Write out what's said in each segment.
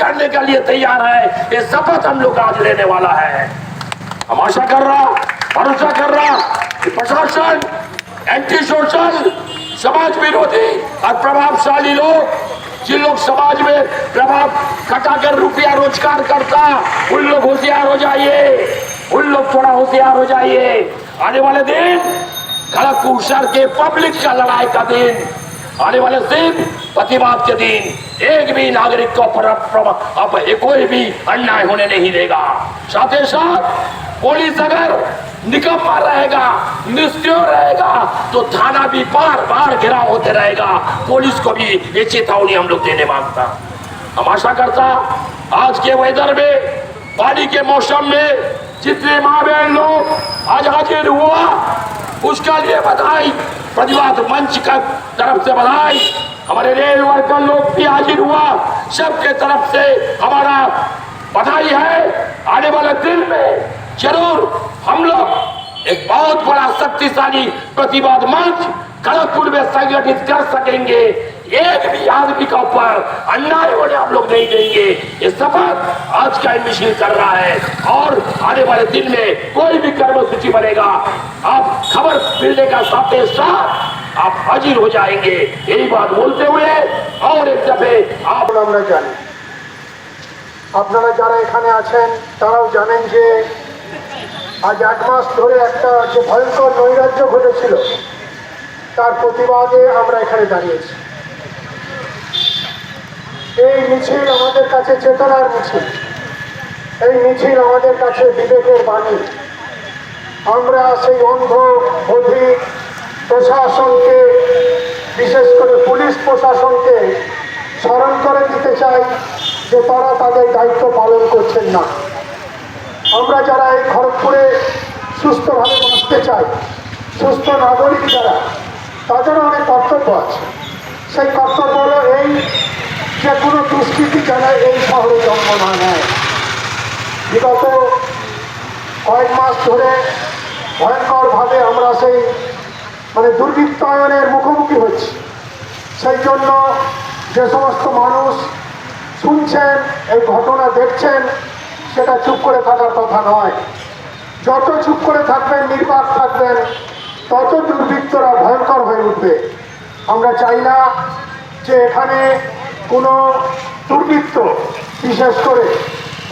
करने के लिए तैयार है। ये शपथ हम लोग आज लेने वाला है। हम आशा कर रहा, भरोसा कर रहा कि प्रशासन, एंटी सोशल, समाज विरोधी और प्रभावशाली लोग, जिन लोग समाज में प्रभाव खटाकर रुपया रोजगार करता, उन लोग होशियार हो जाइए, उन लोग थोड़ा होशियार हो जाइए। आने वाले दिन खड़गपुर शहर के पब्लिक का लड़ाई का दिन, आने वाले दिन प्रतिवाद के दिन, एक भी नागरिक को अब कोई भी अन्याय होने नहीं देगा। साथ ही साथ पुलिस अगर निकम्मा रहेगा, निष्क्रिय रहेगा, तो थाना भी बार बार घेराव होते रहेगा। पुलिस को भी ये चेतावनी हम लोग देने मांगता। हम आशा करता आज के वेदर में, पानी के मौसम में जितने माँ बहन लोग आज हाजिर हुआ, उसका लिए बधाई। प्रतिवाद मंच का तरफ से बधाई, हमारे रेल वर्कर लोग भी हाजिर हुआ, सबके तरफ से हमारा बधाई है। आने वाले दिन में जरूर हम लोग एक बहुत बड़ा शक्तिशाली प्रतिवाद मंच खड़गपुर में संगठित कर सकेंगे। एक भी आदमी का ऊपर अन्याय होने हम लोग नहीं देंगे। ये शपथ आज का मिशन कर रहा है और आने वाले दिन में कोई भी कर्मसूची बनेगा, आप खबर मिलने का साथ साथ आप हाजिर हो जाएंगे। यही बात बोलते हुए और एक दफे আমরা জানি, আপনারা যারা এখানে আছেন তারাও জানেন যে আজ 1 মাস ধরে একটা যে ভয়ঙ্কর নৈরাজ্য ঘটেছিল, তার প্রতিবাদে আমরা এখানে দাঁড়িয়েছি। এই মিছিল আমাদের কাছে চেতনার মিছিল, এই মিছিল আমাদের কাছে বিবেকের বাণী। আমরা সেই অন্ধ অধিক প্রশাসনকে, বিশেষ করে পুলিশ প্রশাসনকে স্মরণ করে দিতে চাই যে তারা তাদের দায়িত্ব পালন করছেন না। আমরা যারা এই খড়গপুরে সুস্থভাবে বাঁচতে চাই, সুস্থ নাগরিক যারা, তাদেরও অনেক কর্তব্য আছে। সেই কর্তব্য হলো এই যে কোনো দুষ্কৃতি যেন এই শহরে জন্ম না নেয়। বিগত কয়েক মাস ধরে ভয়ঙ্করভাবে আমরা সেই দুর্বৃত্তায়নের মুখোমুখি হচ্ছি। সেই জন্য যে সমস্ত মানুষ শুনছেন, এই ঘটনা দেখছেন, সেটা চুপ করে থাকার কথা নয়। যত চুপ করে থাকবেন, নির্বাক থাকবেন, তত দুর্বৃত্তরা ভয়ঙ্কর হয়ে উঠবে। আমরা চাই না যে এখানে কোনো দুর্বৃত্ত বিশেষ করে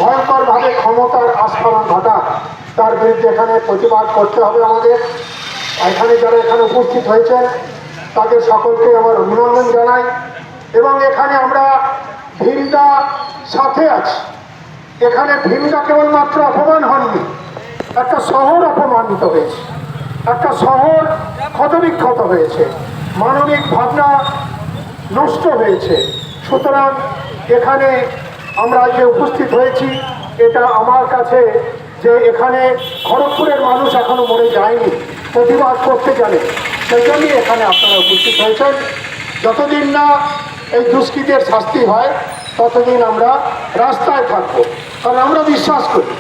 ভয়ঙ্করভাবে ক্ষমতার আস্ফালন ঘটাক। তার বিরুদ্ধে এখানে প্রতিবাদ করতে হবে আমাদের। এখানে যারা এখানে উপস্থিত হয়েছেন তাদের সকলকে আমার অভিনন্দন জানাই। এবং এখানে আমরা ভীমদা সাথে আছি। এখানে ভীমদা কেবলমাত্র অপমান হননি, একটা শহর অপমানিত হয়েছে, একটা শহর ক্ষতবিক্ষত হয়েছে, মানবিক ভাবনা নষ্ট হয়েছে। সুতরাং এখানে আমরা যে উপস্থিত হয়েছি, এটা আমার কাছে যে এখানে খড়গপুরের মানুষ এখনো মরে যায়নি, প্রতিবাদ করতে জানে, সেই জন্যই এখানে আপনারা উপস্থিত হয়েছেন। যতদিন না এই দুষ্কৃতের শাস্তি হয় ততদিন আমরা রাস্তায় থাকবো, কারণ আমরা বিশ্বাস করি